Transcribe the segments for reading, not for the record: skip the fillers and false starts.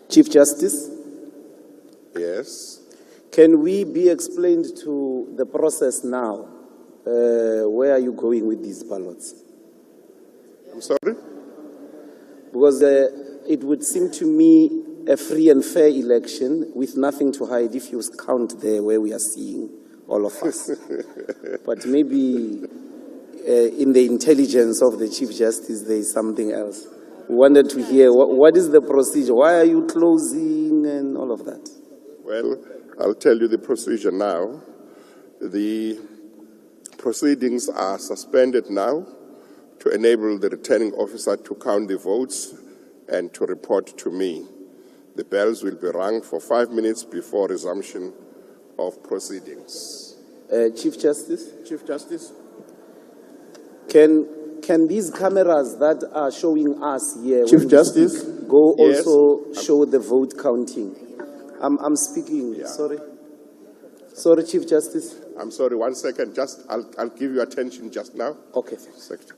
Chief Justice, Yes. can we be explained to the process now? Where are you going with these ballots? I'm sorry? Because it would seem to me a free and fair election with nothing to hide if you count there where we are seeing all of us. But maybe in the intelligence of the Chief Justice, there is something else. We wanted to hear what is the procedure? Why are you closing and all of that? Well, I'll tell you the procedure now. The proceedings are suspended now to enable the returning officer to count the votes and to report to me. The bells will be rung for 5 minutes before resumption of proceedings. Chief Justice? Chief Justice. Can these cameras that are showing us here Chief Justice. go Yes. also show the vote counting? I'm speaking. Yeah. Sorry, Chief Justice. I'm sorry, 1 second. I'll give you attention just now. Okay, thanks. Second.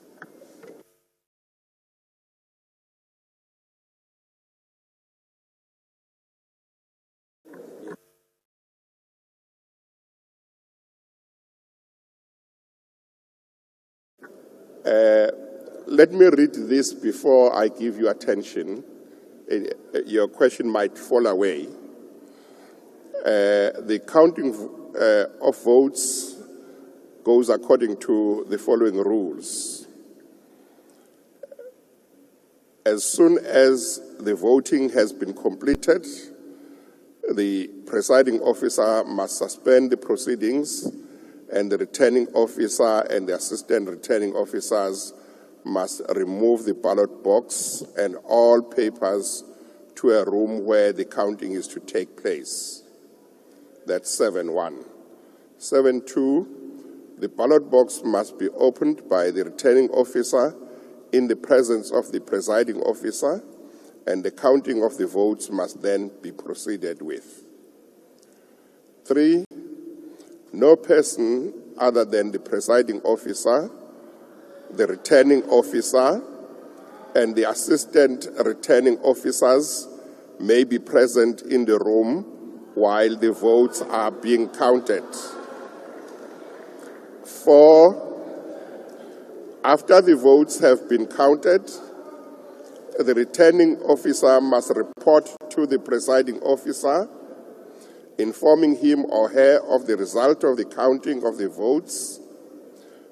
Let me read this before I give you attention. Your question might fall away. The counting of votes goes according to the following rules. As soon as the voting has been completed, the presiding officer must suspend the proceedings, and the returning officer and the assistant returning officers must remove the ballot box and all papers to a room where the counting is to take place. That's 7-1. 7-2, the ballot box must be opened by the returning officer in the presence of the presiding officer, and the counting of the votes must then be proceeded with. 3, no person other than the presiding officer, the returning officer, and the assistant returning officers may be present in the room while the votes are being counted. 4, after the votes have been counted, the returning officer must report to the presiding officer, informing him or her of the result of the counting of the votes.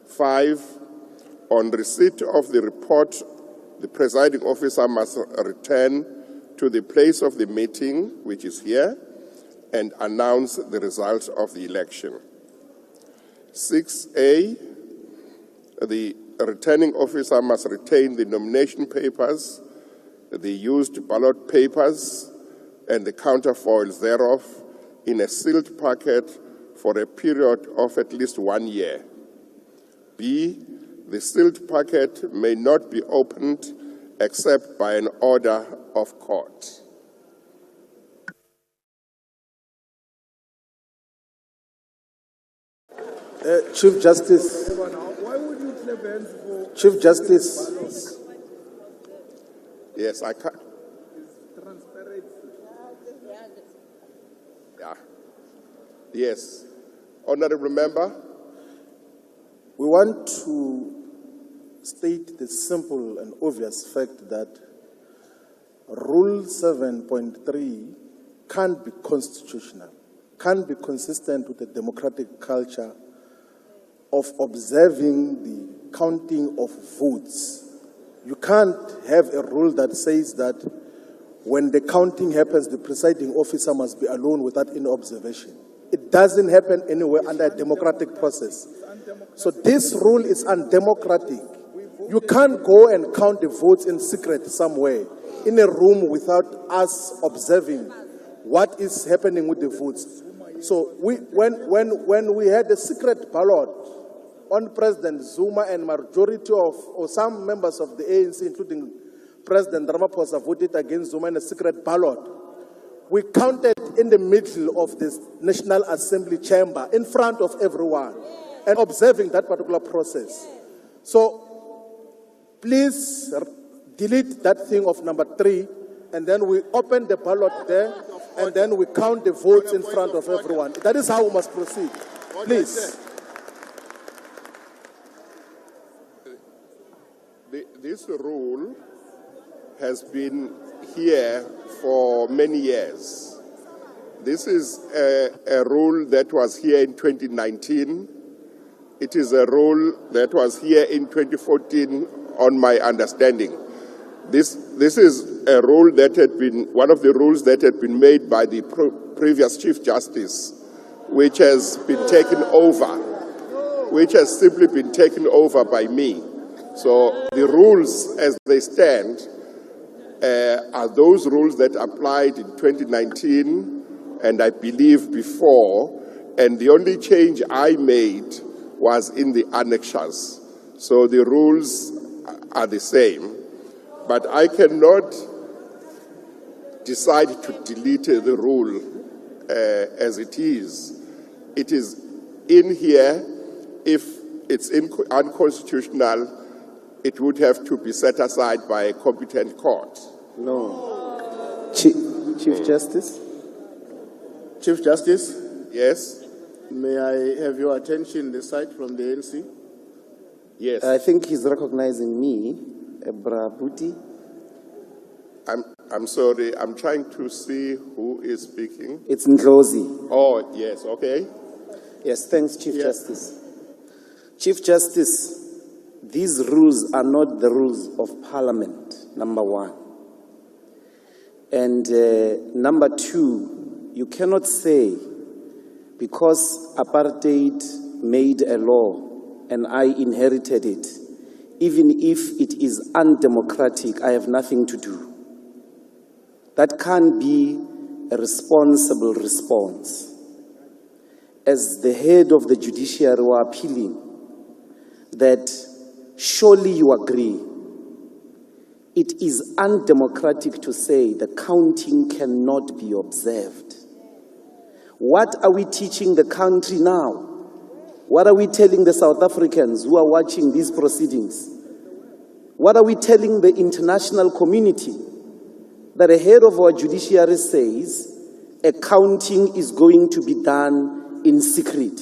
5, on receipt of the report, the presiding officer must return to the place of the meeting, which is here, and announce the results of the election. 6A, the returning officer must retain the nomination papers, the used ballot papers, and the counterfoils thereof in a sealed packet for a period of at least 1 year. B, the sealed packet may not be opened except by an order of court. Chief Justice. Why would you clap hands for Chief Justice. Yes, I can. transparency? Yeah. Yes. Honorable Member. We want to state the simple and obvious fact that Rule 7.3 can't be constitutional, can't be consistent with the democratic culture of observing the counting of votes. You can't have a rule that says that when the counting happens, the presiding officer must be alone without any observation. It doesn't happen anywhere under a democratic process. So this rule is undemocratic. You can't go and count the votes in secret somewhere in a room without us observing what is happening with the votes. So when we had a secret ballot on President Zuma and majority of, or some members of the ANC, including President Ramaphosa, voted against Zuma in a secret ballot, we counted in the middle of this National Assembly chamber in front of everyone and observing that particular process. So please delete that thing of number 3 and then we open the ballot there, and then we count the votes in front of everyone. That is how we must proceed. Please. This rule has been here for many years. This is a rule that was here in 2019. It is a rule that was here in 2014, on my understanding. This is a rule that had been, one of the rules that had been made by the previous Chief Justice, which has been taken over, which has simply been taken over by me. So the rules as they stand are those rules that applied in 2019 and I believe before, and the only change I made was in the annexures. So the rules are the same, but I cannot decide to delete the rule as it is. It is in here. If it's unconstitutional, it would have to be set aside by a competent court. No. Chief Justice? Chief Justice, Yes? may I have your attention the side from the ANC? Yes. I think he's recognizing me, Ebra Buti. I'm sorry, I'm trying to see who is speaking. It's Ndlozi. Oh, yes, okay. Yes, thanks, Chief Justice. Chief Justice, these rules are not the rules of Parliament, number one. And number two, you cannot say because apartheid made a law and I inherited it, even if it is undemocratic, I have nothing to do. That can't be a responsible response. As the head of the judiciary, we are appealing that surely you agree it is undemocratic to say the counting cannot be observed. What are we teaching the country now? What are we telling the South Africans who are watching these proceedings? What are we telling the international community? That the head of our judiciary says a counting is going to be done in secret.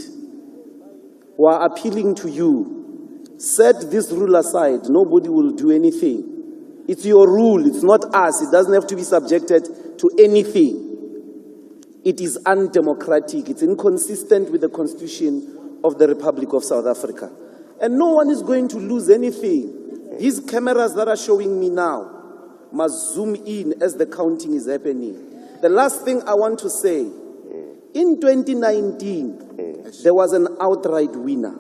We are appealing to you. Set this rule aside. Nobody will do anything. It's your rule. It's not us. It doesn't have to be subjected to anything. It is undemocratic. It's inconsistent with the Constitution of the Republic of South Africa. And no one is going to lose anything. These cameras that are showing me now must zoom in as the counting is happening. The last thing I want to say, in 2019, there was an outright winner.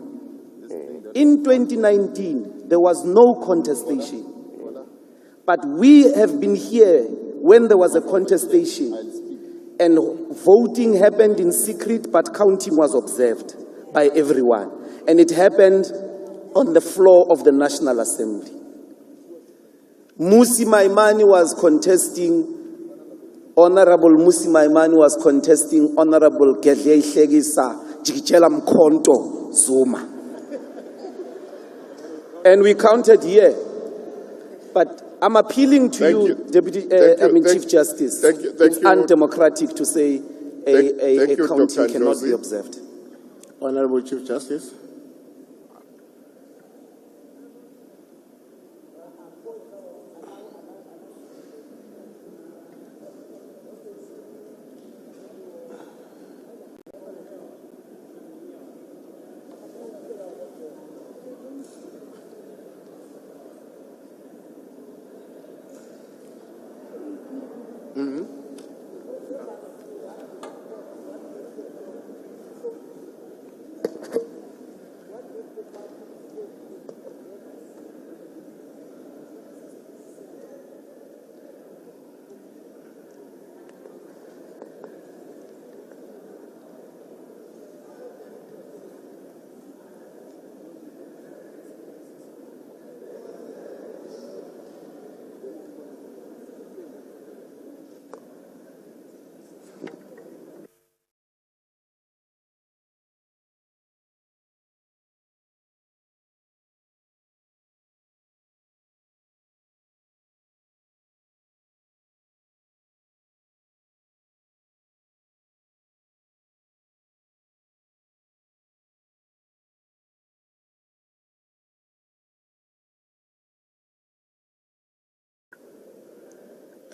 In 2019, there was no contestation. But we have been here when there was a contestation and voting happened in secret, but counting was observed by everyone. And it happened on the floor of the National Assembly. Musi Maimane was contesting, Honorable Musi Maimane was contesting Honorable Gedle Hlekisa Jikitshela Mkhonto Zuma. And we counted here. But I'm appealing to you, Deputy, Chief Justice. It's undemocratic to say a counting cannot be observed. Honorable Chief Justice.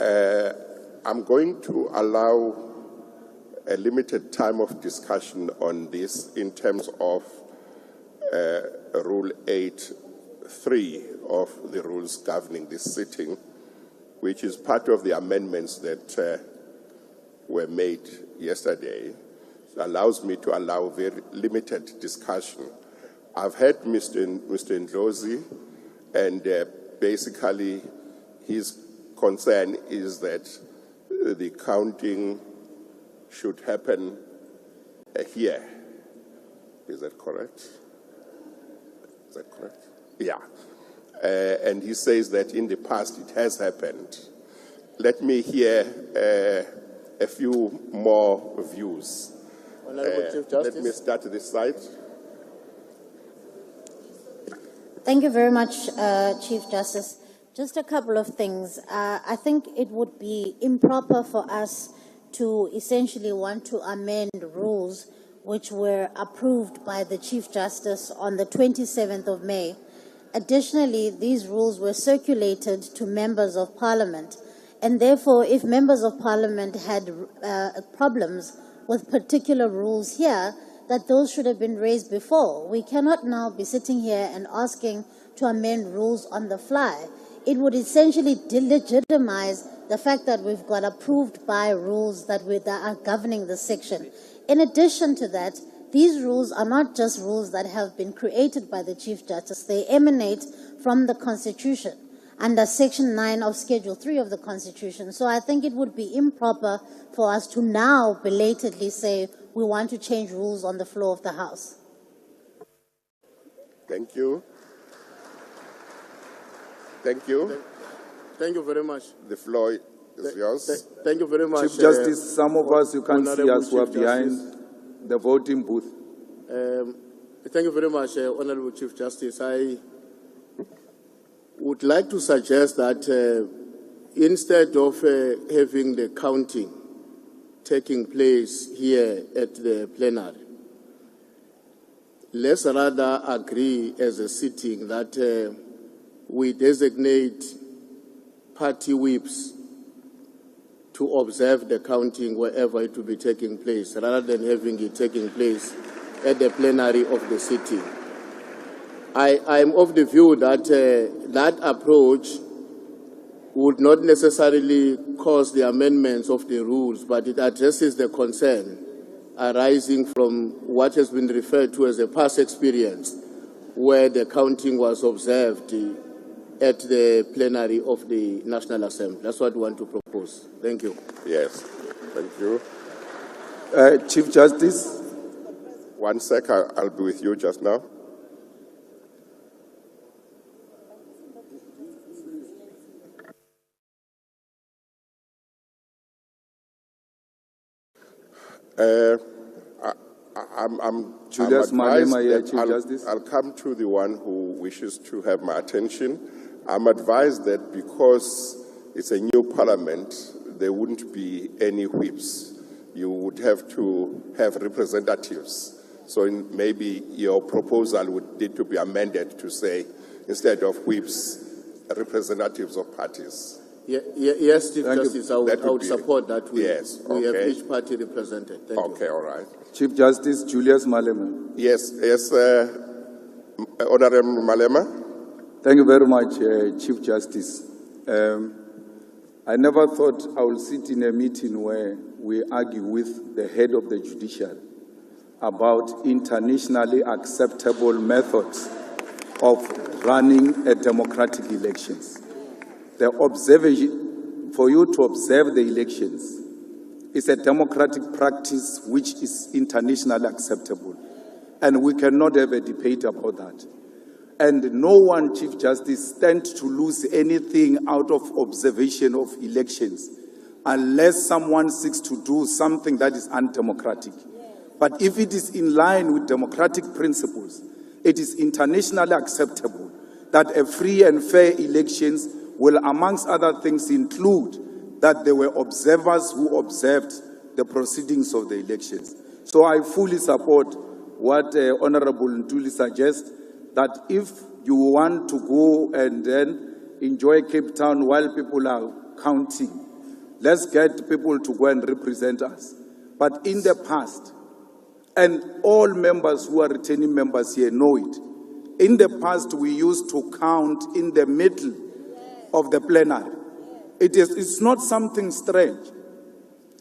I'm going to allow a limited time of discussion on this in terms of Rule 8.3 of the rules governing this sitting, which is part of the amendments that were made yesterday. It allows me to allow very limited discussion. I've heard Mr. Ndlozi, and basically his concern is that the counting should happen here. Is that correct? Is that correct? Yeah. And he says that in the past it has happened. Let me hear a few more views. Honourable Chief Justice. Let me start this side. Thank you very much, Chief Justice. Just a couple of things. I think it would be improper for us to essentially want to amend rules which were approved by the Chief Justice on the 27th of May. Additionally, these rules were circulated to members of Parliament, and therefore, if members of Parliament had problems with particular rules here, that those should have been raised before. We cannot now be sitting here and asking to amend rules on the fly. It would essentially delegitimize the fact that we've got approved by rules that are governing the section. In addition to that, these rules are not just rules that have been created by the Chief Justice. They emanate from the Constitution under Section 9 of Schedule 3 of the Constitution. So I think it would be improper for us to now belatedly say we want to change rules on the floor of the House. Thank you. Thank you. Thank you very much. The floor is yours. Thank you very much. Chief Justice, some of us, you can't see Honourable us, we are Chief behind Justice. the voting booth. Thank you very much, Honourable Chief Justice. I would like to suggest that instead of having the counting taking place here at the plenary, let's rather agree as a sitting that we designate party whips to observe the counting wherever it will be taking place, rather than having it taking place at the plenary of the city. I am of the view that that approach would not necessarily cause the amendments of the rules, but it addresses the concern arising from what has been referred to as a past experience, where the counting was observed at the plenary of the National Assembly. That's what we want to propose. Thank you. Yes, thank you. Chief Justice, 1 sec, I'll be with you just now. Julius I'm Malema here, advised Chief that Justice. I'll come to the one who wishes to have my attention. I'm advised that because it's a new parliament, there wouldn't be any whips. You would have to have representatives. So maybe your proposal would need to be amended to say, instead of whips, representatives of parties. Yes, Chief Justice, I That would support that. We have okay. each party represented. Thank you. Okay, all right. Chief Justice Julius Malema. Yes, Honorable Malema. Thank you very much, Chief Justice. I never thought I would sit in a meeting where we argue with the head of the judiciary about internationally acceptable methods of running a democratic elections. The observation, for you to observe the elections, is a democratic practice which is internationally acceptable. And we cannot have a debate about that. And no one, Chief Justice, stands to lose anything out of observation of elections unless someone seeks to do something that is undemocratic. But if it is in line with democratic principles, it is internationally acceptable that a free and fair elections will, amongst other things, include that there were observers who observed the proceedings of the elections. So I fully support what Honorable Ntuli suggests, that if you want to go and then enjoy Cape Town while people are counting, Let's get people to go and represent us. But in the past, and all members who are returning members here know it, in the past we used to count in the middle of the plenary. It's not something strange.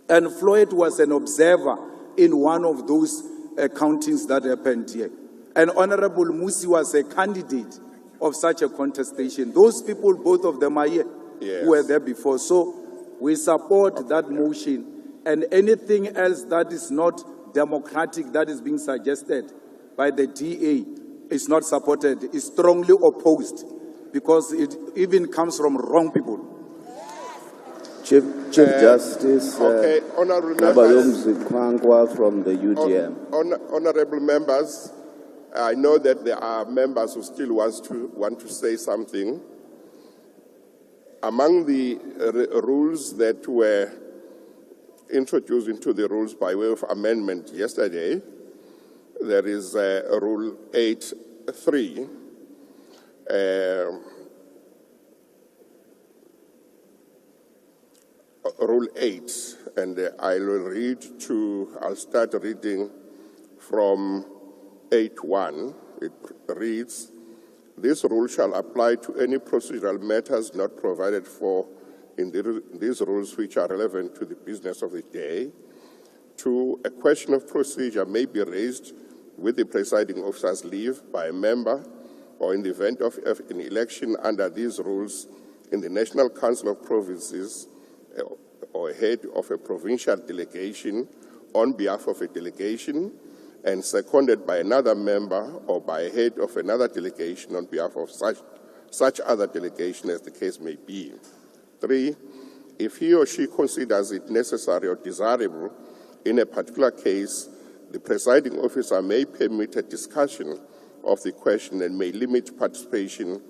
And Floyd was an observer in one of those countings that happened here. And Honorable Musi was a candidate of such a contestation. Those people, both of them are here, Yes. who were there before. So we support that motion. And anything else that is not democratic, that is being suggested by the DA, is not supported, is strongly opposed, because it even comes from wrong people. Chief Justice Okay, honorable members. Nabayomzi Kwangwa from the UDM. Honorable members, I know that there are members who still want to say something. Among the rules that were introduced into the rules by way of amendment yesterday, there is Rule 8.3. Rule 8, and I'll start reading from 8.1. It reads, this rule shall apply to any procedural matters not provided for in these rules which are relevant to the business of the day. 2, a question of procedure may be raised with the presiding officer's leave by a member, or in the event of an election under these rules in the National Council of Provinces, or head of a provincial delegation on behalf of a delegation, and seconded by another member or by a head of another delegation on behalf of such other delegation as the case may be. 3, if he or she considers it necessary or desirable in a particular case, the presiding officer may permit a discussion of the question and may limit participation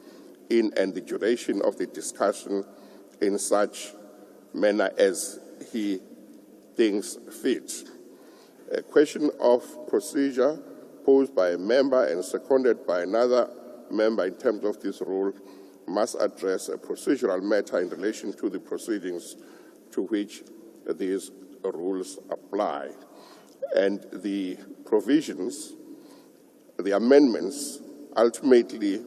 in and the duration of the discussion in such manner as he thinks fit. A question of procedure posed by a member and seconded by another member in terms of this rule must address a procedural matter in relation to the proceedings to which these rules apply. And the provisions, the amendments, ultimately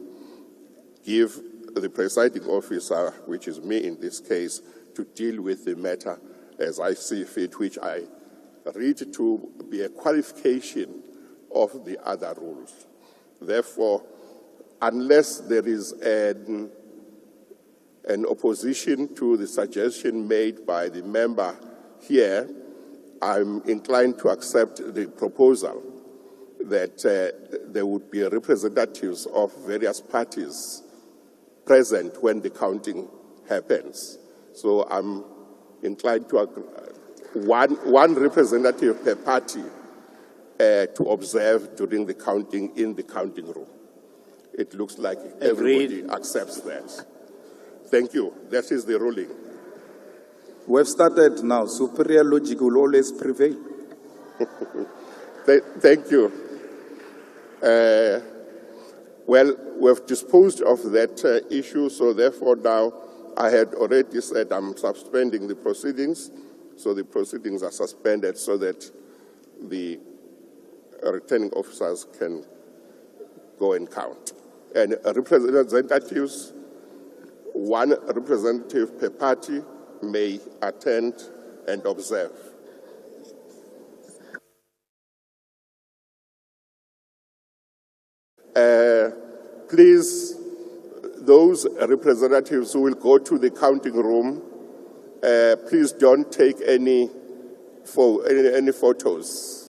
give the presiding officer, which is me in this case, to deal with the matter as I see fit, which I read to be a qualification of the other rules. Therefore, unless there is an opposition to the suggestion made by the member here, I'm inclined to accept the proposal that there would be representatives of various parties present when the counting happens. So I'm inclined to one representative per party to observe during the counting in the counting room. It looks like everybody accepts that. Thank you. That is the ruling. We've started now. Superior logic will always prevail. Thank you. Well, we've disposed of that issue, so therefore now I had already said I'm suspending the proceedings, so the proceedings are suspended so that the returning officers can go and count. And representatives, one representative per party may attend and observe. Please, those representatives who will go to the counting room, please don't take any photos.